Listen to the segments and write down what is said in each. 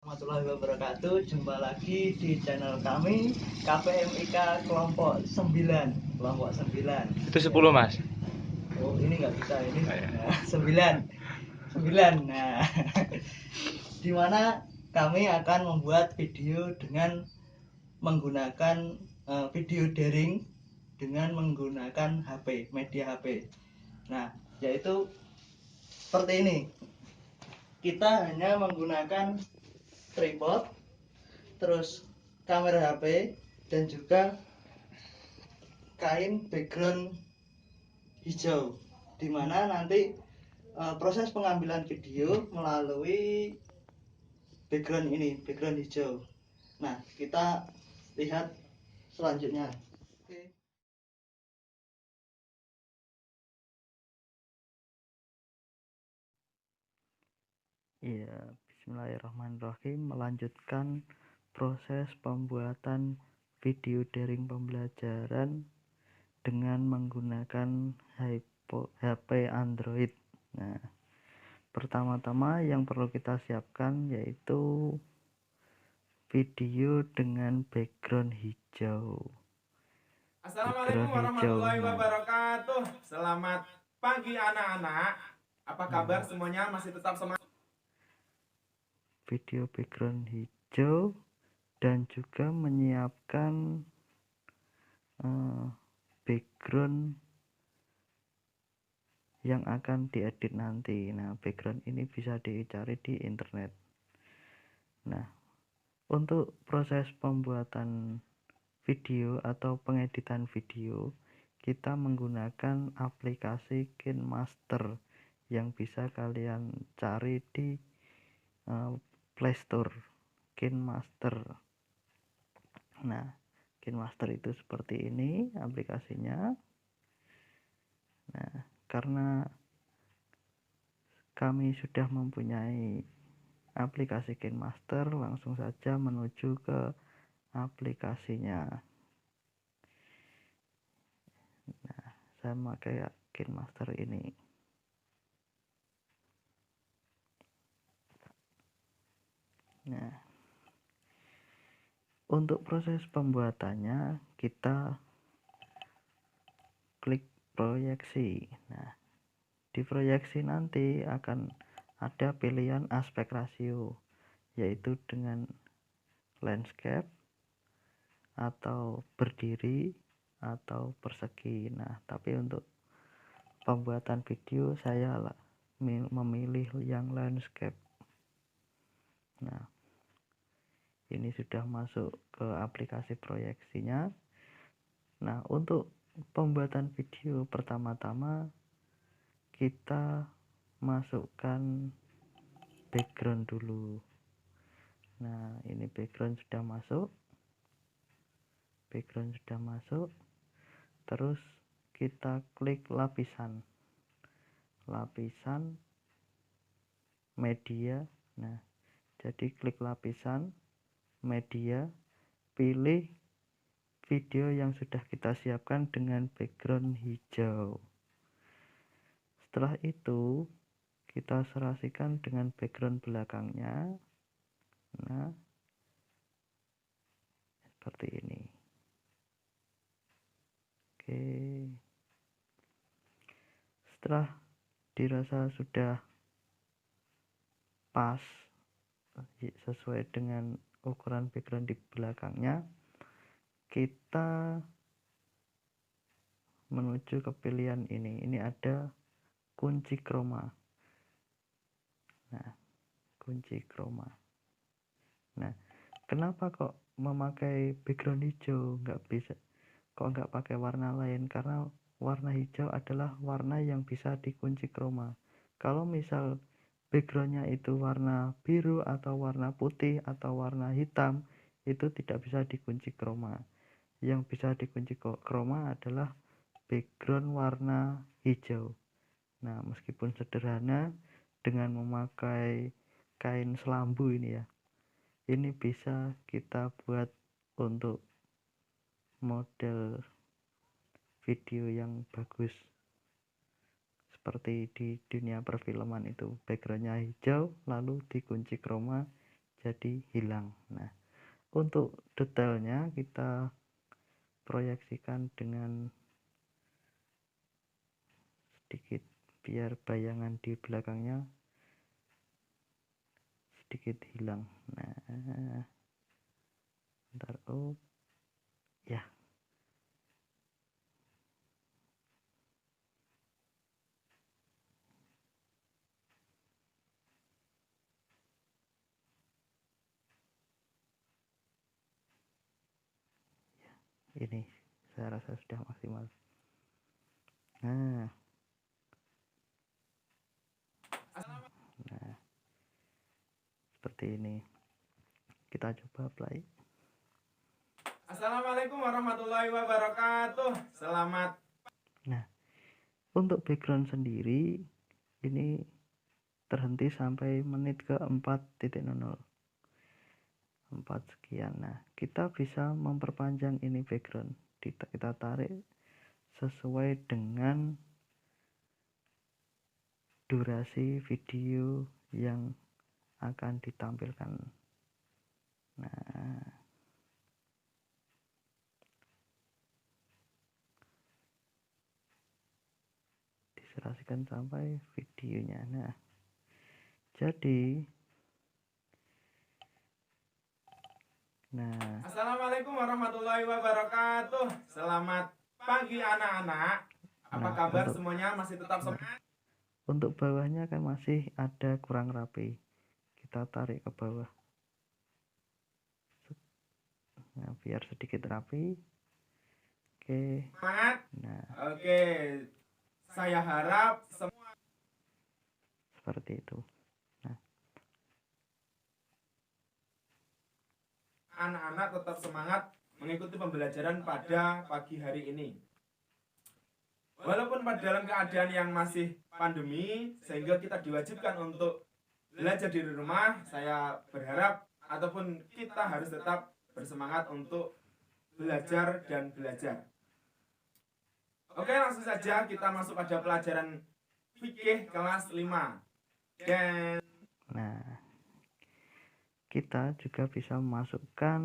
Warahmatullahi wabarakatuh. Jumpa lagi di channel kami KPMIK kelompok 9. Kelompok 9. Itu 10, Mas. Oh, ini nggak bisa ini. Nah, 9. 9. Nah, di mana kami akan membuat video dengan menggunakan video daring dengan menggunakan HP, media HP. Nah, yaitu seperti ini. Kita hanya menggunakan tripod, terus kamera HP, dan juga kain background hijau, dimana nanti proses pengambilan video melalui background ini, background hijau. Nah, kita lihat selanjutnya. Oke. Iya, bismillahirrahmanirrahim. Melanjutkan proses pembuatan video daring pembelajaran dengan menggunakan HP Android. Nah, pertama-tama yang perlu kita siapkan yaitu video dengan background hijau. Assalamualaikum warahmatullahi wabarakatuh. Selamat pagi anak-anak. Apa kabar semuanya? Masih tetap semangat? Video background hijau dan juga menyiapkan background yang akan diedit nanti. Nah, background ini bisa dicari di internet. Nah, untuk proses pembuatan video atau pengeditan video, kita menggunakan aplikasi KineMaster yang bisa kalian cari di Play Store. KineMaster. Nah, KineMaster itu seperti ini aplikasinya. Nah, karena kami sudah mempunyai aplikasi KineMaster, langsung saja menuju ke aplikasinya. Nah, saya memakai KineMaster ini. Nah, untuk proses pembuatannya kita klik proyeksi. Nah, di proyeksi nanti akan ada pilihan aspek rasio, yaitu dengan landscape atau berdiri atau persegi. Nah, tapi untuk pembuatan video saya memilih yang landscape. Nah, ini sudah masuk ke aplikasi proyeksinya. Nah, untuk pembuatan video pertama-tama kita masukkan background dulu. Nah, ini background sudah masuk. Terus kita klik lapisan media. Nah, jadi klik lapisan media, pilih video yang sudah kita siapkan dengan background hijau. Setelah itu kita serasikan dengan background belakangnya. Nah, seperti ini. Oke. Setelah dirasa sudah pas sesuai dengan ukuran background di belakangnya, kita menuju ke pilihan ini. Ini ada kunci chroma. Nah, kunci chroma. Nah, kenapa kok memakai background hijau? Nggak pakai warna lain? Karena warna hijau adalah warna yang bisa dikunci chroma. Kalau misal backgroundnya itu warna biru atau warna putih atau warna hitam, itu tidak bisa dikunci chroma. Yang bisa dikunci chroma adalah background warna hijau. Nah, meskipun sederhana dengan memakai kain selambu ini ya, ini bisa kita buat untuk model video yang bagus seperti di dunia perfilman itu, backgroundnya hijau lalu dikunci chroma jadi hilang. Nah, untuk detailnya kita proyeksikan dengan sedikit biar bayangan di belakangnya sedikit hilang. Nah, bentar. Oh ya, ini saya rasa sudah maksimal. Nah, seperti ini. Kita coba play. Assalamualaikum warahmatullahi wabarakatuh. Selamat. Nah, untuk background sendiri ini terhenti sampai menit ke 4.0 4 sekian. Nah, kita bisa memperpanjang ini background. Kita tarik sesuai dengan durasi video yang akan ditampilkan. Nah, diserasikan sampai videonya. Nah, jadi Assalamualaikum warahmatullahi wabarakatuh. Selamat pagi anak-anak. Apa kabar semuanya? Masih tetap semangat? Untuk bawahnya kan masih ada kurang rapi. Kita tarik ke bawah. Nah, biar sedikit rapi. Oke. Semangat. Nah, oke. Saya harap semua seperti itu. Nah, anak-anak tetap semangat mengikuti pembelajaran pada pagi hari ini. Walaupun pada dalam keadaan yang masih pandemi, sehingga kita diwajibkan untuk belajar di rumah, saya berharap ataupun kita harus tetap bersemangat untuk belajar dan belajar. Oke, langsung saja kita masuk pada pelajaran fikih kelas 5. Nah, kita juga bisa memasukkan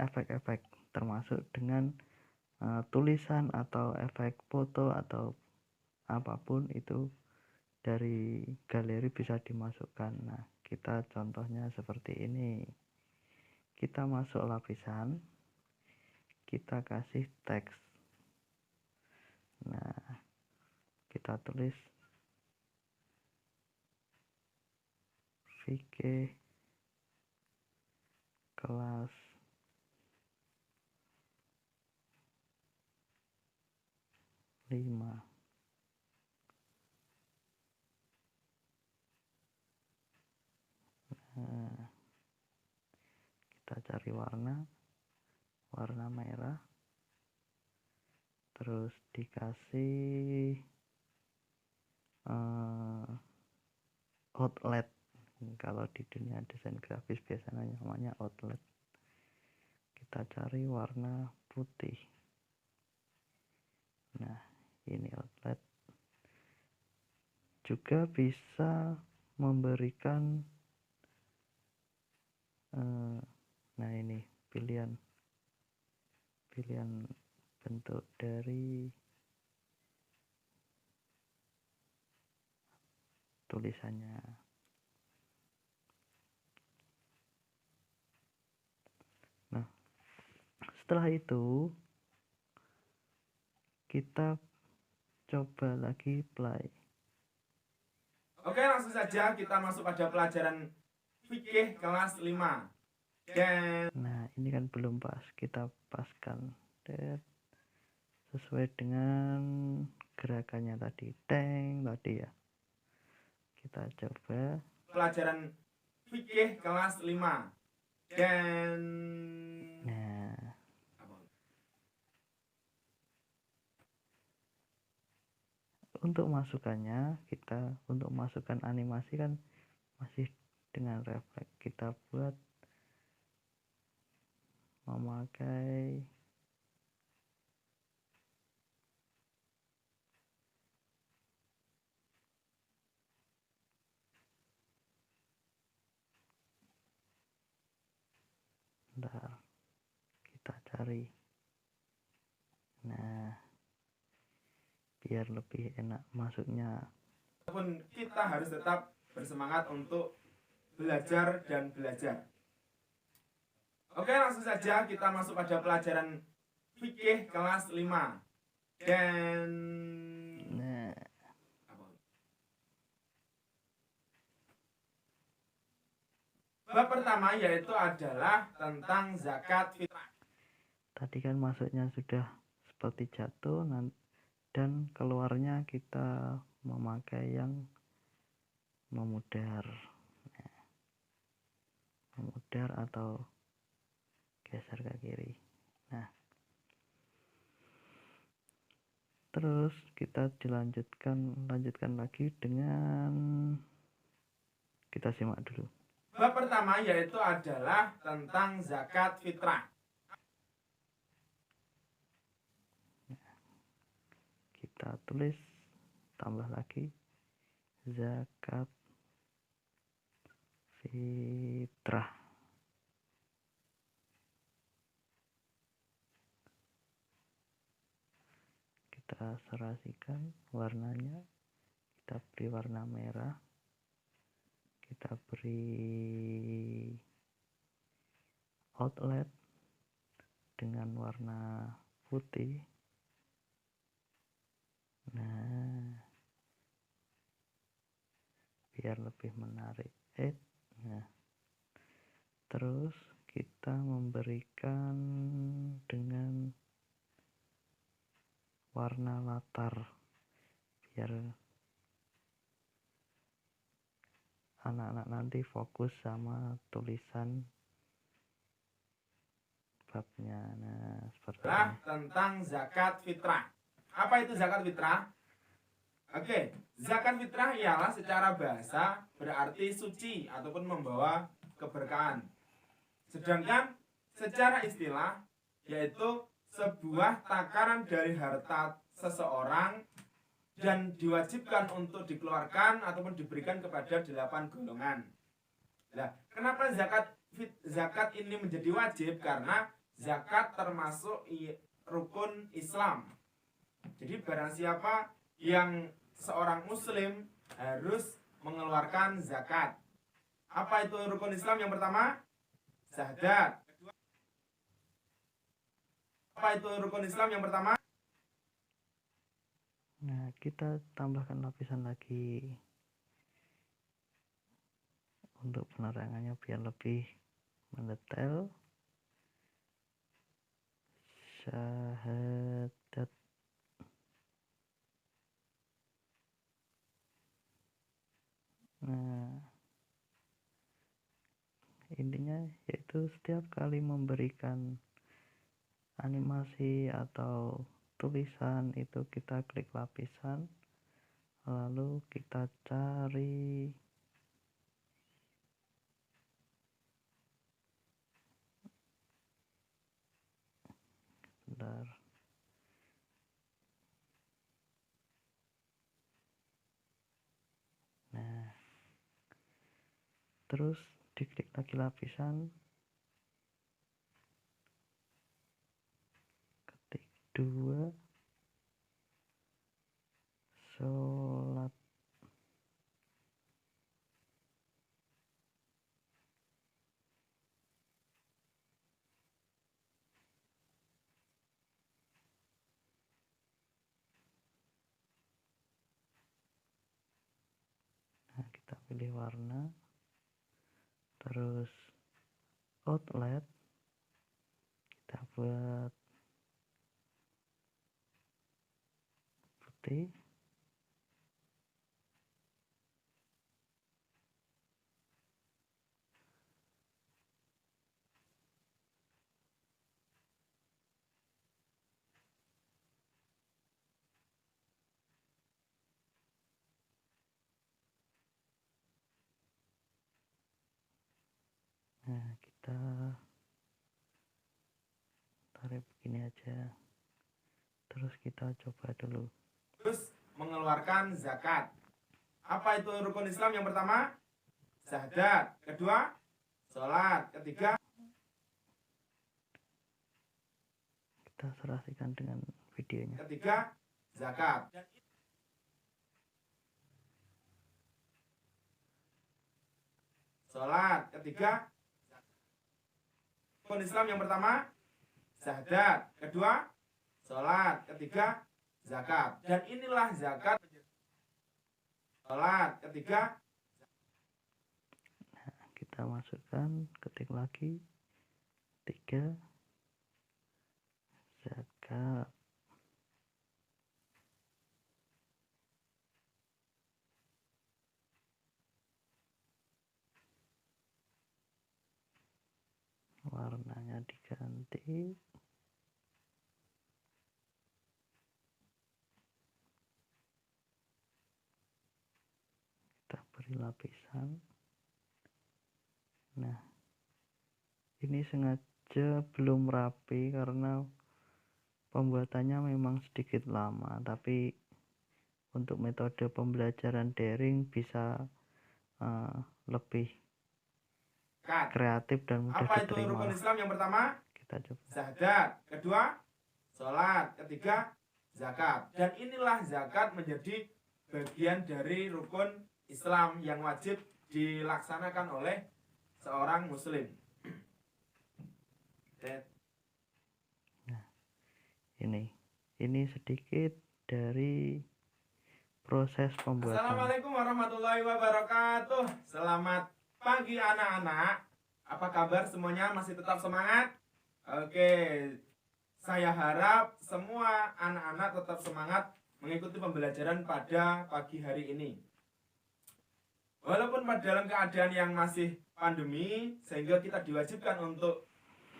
efek-efek termasuk dengan tulisan atau efek foto atau apapun itu dari galeri bisa dimasukkan. Nah, kita contohnya seperti ini. Kita masuk lapisan, kita kasih teks. Nah, kita tulis fikih kelas 5. Nah, kita cari warna merah, terus dikasih outlet. Kalau di dunia desain grafis biasanya namanya outlet. Kita cari warna putih. Nah, ini outlet. Juga bisa memberikan nah ini pilihan bentuk dari tulisannya. Nah, setelah itu kita coba lagi play. Oke, langsung saja kita masuk pada pelajaran fikih kelas 5. Nah, ini kan belum pas, kita paskan sesuai dengan gerakannya tadi, tadi ya. Kita coba pelajaran fikih kelas 5. Nah, untuk masukannya, untuk masukkan animasi kan masih dengan refleks. Kita buat memakai Bentar, kita cari. Nah, biar lebih enak masuknya. Walaupun kita harus tetap bersemangat untuk belajar dan belajar. Oke, langsung saja kita masuk pada pelajaran fikih kelas 5. Dan Nah, bab pertama yaitu adalah tentang zakat fitrah. tadi kan masuknya sudah seperti jatuh dan keluarnya kita memakai yang memudar. Memudar atau geser ke kiri. Nah, terus kita lanjutkan lagi dengan, kita simak dulu. Bab pertama yaitu adalah tentang zakat fitrah. Kita tulis, tambah lagi, zakat fitrah. Kita serasikan warnanya, kita beri warna merah, kita beri outlet dengan warna putih. Nah, biar lebih menarik. Nah, terus kita memberikan dengan warna latar biar anak-anak nanti fokus sama tulisan babnya. Nah, seperti ini. Tentang zakat fitrah. Apa itu zakat fitrah? Oke, zakat fitrah ialah secara bahasa berarti suci ataupun membawa keberkahan. Sedangkan secara istilah yaitu sebuah takaran dari harta seseorang dan diwajibkan untuk dikeluarkan ataupun diberikan kepada 8 golongan. Nah, kenapa zakat ini menjadi wajib? Karena zakat termasuk rukun Islam. Jadi barang siapa yang seorang muslim harus mengeluarkan zakat. Apa itu rukun Islam yang pertama? Syahadat. Apa itu rukun Islam yang pertama? Nah, kita tambahkan lapisan lagi untuk penerangannya biar lebih mendetail. Syahadat. Nah, intinya yaitu setiap kali memberikan animasi atau tulisan itu kita klik lapisan, lalu kita cari bentar. Nah, terus diklik lagi lapisan, ketik 2 sholat. Nah, kita pilih warna, terus outlet kita buat putih. Nah, kita tarik begini aja, terus kita coba dulu. Terus mengeluarkan zakat. Apa itu rukun Islam yang pertama? Syahadat. Kedua, sholat. Ketiga, Kita serasikan dengan videonya. Ketiga, zakat. Sholat. Ketiga, rukun Islam yang pertama, syahadat. Kedua, sholat. Ketiga, zakat. Dan inilah zakat. Sholat. Ketiga, kita masukkan, ketik lagi 3 zakat. Warnanya diganti. Kita beri lapisan. Nah, ini sengaja belum rapi karena pembuatannya memang sedikit lama, tapi untuk metode pembelajaran daring bisa lebih kreatif dan mudah apa itu diterima. rukun Islam yang pertama? Kita coba. Syahadat. Kedua, sholat. Ketiga, zakat. Dan inilah zakat menjadi bagian dari rukun Islam yang wajib dilaksanakan oleh seorang muslim. Nah, ini sedikit dari proses pembuatan. Assalamualaikum warahmatullahi wabarakatuh. Selamat pagi anak-anak. Apa kabar semuanya? Masih tetap semangat? Oke, saya harap semua anak-anak tetap semangat mengikuti pembelajaran pada pagi hari ini. Walaupun dalam keadaan yang masih pandemi, sehingga kita diwajibkan untuk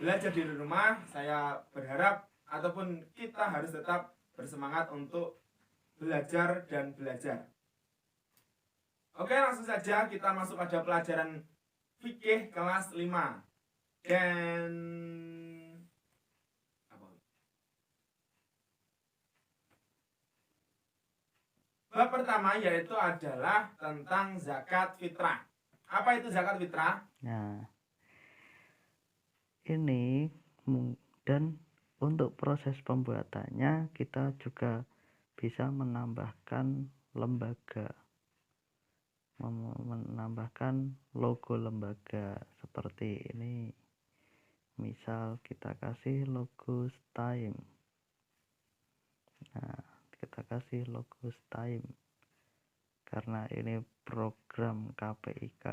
belajar di rumah, saya berharap ataupun kita harus tetap bersemangat untuk belajar dan belajar. Oke, langsung saja kita masuk pada pelajaran fikih kelas 5. Dan bab pertama yaitu adalah tentang zakat fitrah. Apa itu zakat fitrah? Nah, ini dan untuk proses pembuatannya kita juga bisa menambahkan lembaga, menambahkan logo lembaga seperti ini. Misal kita kasih logo STAIM. Nah, kita kasih logo STAIM karena ini program KPIK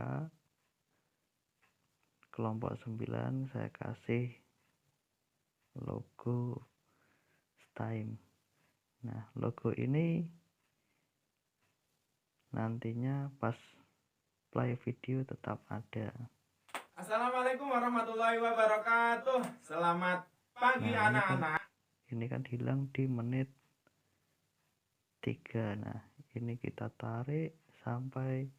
kelompok 9, saya kasih logo STAIM. Nah, logo ini nantinya pas play video tetap ada. Assalamualaikum warahmatullahi wabarakatuh. Selamat pagi anak-anak. Ini kan hilang di menit 3. Nah, ini kita tarik sampai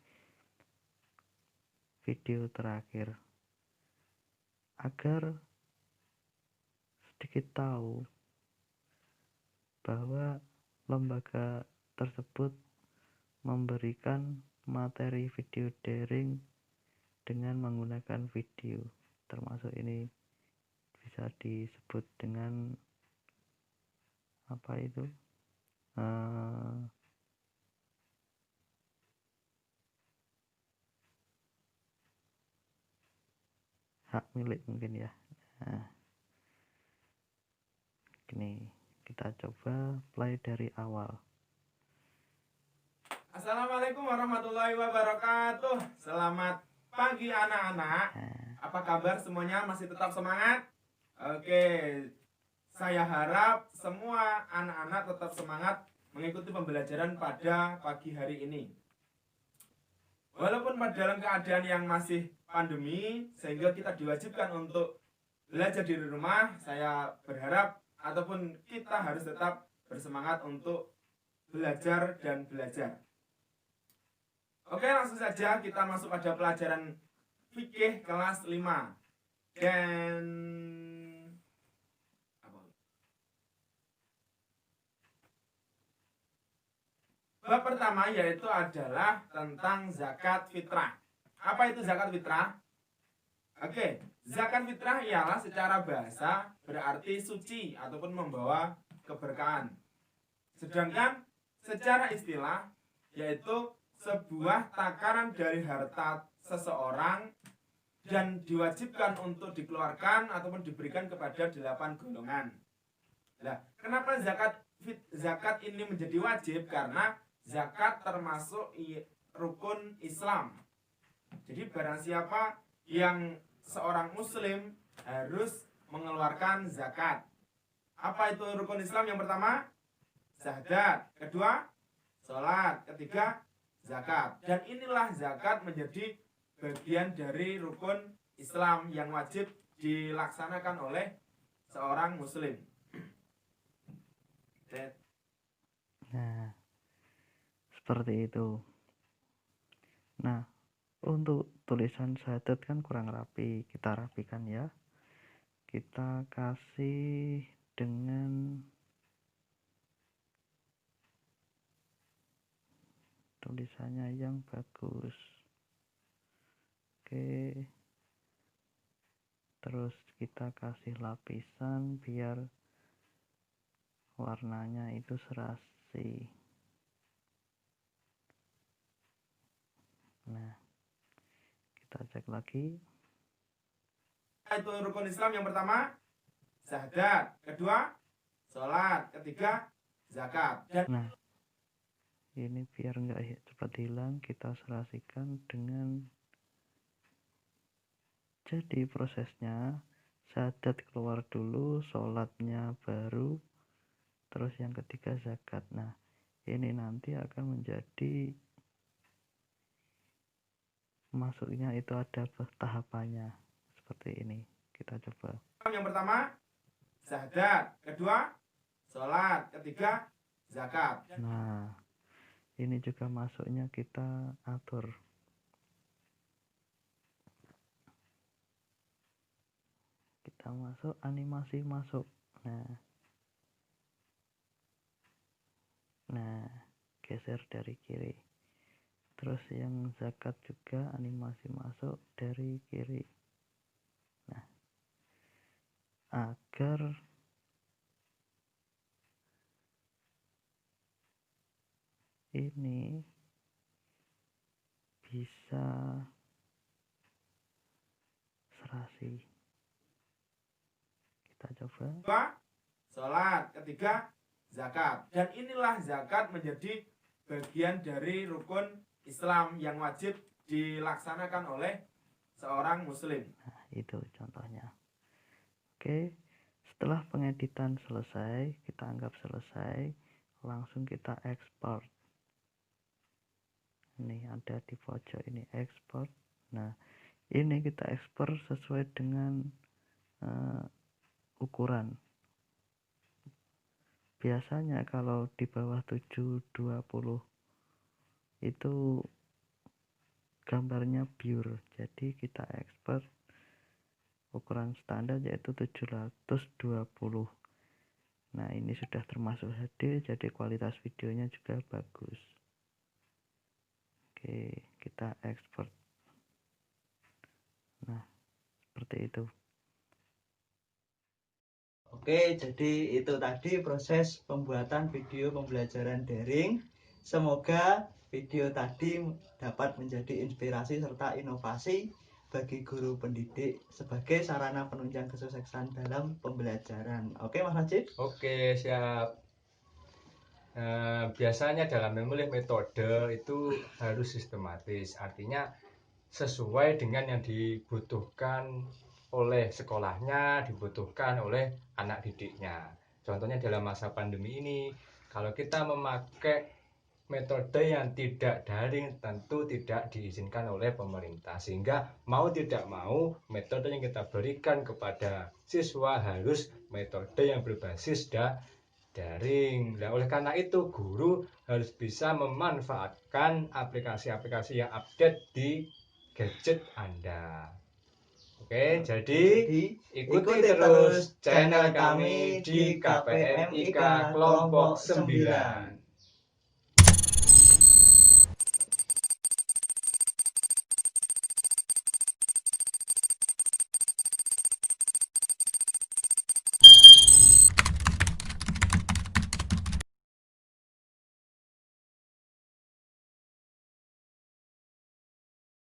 video terakhir agar sedikit tahu bahwa lembaga tersebut memberikan materi video daring dengan menggunakan video, termasuk ini bisa disebut dengan apa itu hak milik mungkin ya. Nah, ini kita coba play dari awal. Assalamualaikum warahmatullahi wabarakatuh. Selamat pagi anak-anak. Apa kabar semuanya? Masih tetap semangat? Oke, saya harap semua anak-anak tetap semangat mengikuti pembelajaran pada pagi hari ini. Walaupun dalam keadaan yang masih pandemi, sehingga kita diwajibkan untuk belajar di rumah, saya berharap ataupun kita harus tetap bersemangat untuk belajar dan belajar. Oke, langsung saja kita masuk pada pelajaran fikih kelas 5. Dan bab pertama yaitu adalah tentang zakat fitrah. Apa itu zakat fitrah? Oke, Zakat fitrah ialah secara bahasa berarti suci ataupun membawa keberkahan. Sedangkan secara istilah yaitu sebuah takaran dari harta seseorang dan diwajibkan untuk dikeluarkan ataupun diberikan kepada 8 golongan. Nah, kenapa zakat ini menjadi wajib? Karena zakat termasuk rukun Islam. Jadi barang siapa yang seorang muslim harus mengeluarkan zakat. Apa itu rukun Islam? Yang pertama, syahadat. Kedua, sholat. Ketiga, zakat. Dan inilah zakat menjadi bagian dari rukun Islam yang wajib dilaksanakan oleh seorang muslim. Nah, seperti itu. Nah, untuk tulisan syahadat kan kurang rapi, kita rapikan ya. Kita kasih dengan tulisannya yang bagus. Oke. Terus kita kasih lapisan biar warnanya itu serasi. Nah, kita cek lagi. Itu rukun Islam yang pertama, syahadat. Kedua, sholat. Ketiga, zakat. Nah, ini biar nggak cepat hilang, kita serasikan dengan, jadi prosesnya syahadat keluar dulu, sholatnya baru, terus yang ketiga zakat. Nah, ini nanti akan menjadi, masuknya itu ada tahapannya seperti ini. Kita coba. Yang pertama, syahadat. Kedua, sholat. Ketiga, zakat. Nah, ini juga masuknya kita atur. Kita masuk, animasi masuk. Nah, geser dari kiri. Terus yang zakat juga animasi masuk dari kiri. Nah, agar ini bisa serasi. Kita coba. Kedua, sholat. Ketiga, zakat. Dan inilah zakat menjadi bagian dari rukun Islam yang wajib dilaksanakan oleh seorang muslim. Nah, itu contohnya. Oke, setelah pengeditan selesai, kita anggap selesai, langsung kita ekspor. Ini ada di pojok ini, ekspor. Nah, ini kita ekspor sesuai dengan ukuran. Biasanya kalau di bawah 720 itu gambarnya blur, jadi kita ekspor ukuran standar yaitu 720. Nah, ini sudah termasuk HD, jadi kualitas videonya juga bagus. Oke, kita ekspor. Nah, seperti itu. Oke, jadi itu tadi proses pembuatan video pembelajaran daring. Semoga video tadi dapat menjadi inspirasi serta inovasi bagi guru pendidik sebagai sarana penunjang kesuksesan dalam pembelajaran. Oke, Mas Najib? Oke, siap. Biasanya dalam memilih metode itu harus sistematis, artinya sesuai dengan yang dibutuhkan oleh sekolahnya, dibutuhkan oleh anak didiknya. Contohnya dalam masa pandemi ini, kalau kita memakai metode yang tidak daring tentu tidak diizinkan oleh pemerintah, sehingga mau tidak mau metode yang kita berikan kepada siswa harus metode yang berbasis daring. Nah, oleh karena itu guru harus bisa memanfaatkan aplikasi-aplikasi yang update di gadget Anda. Oke, jadi ikuti terus channel kami di KPM IK Kelompok 9.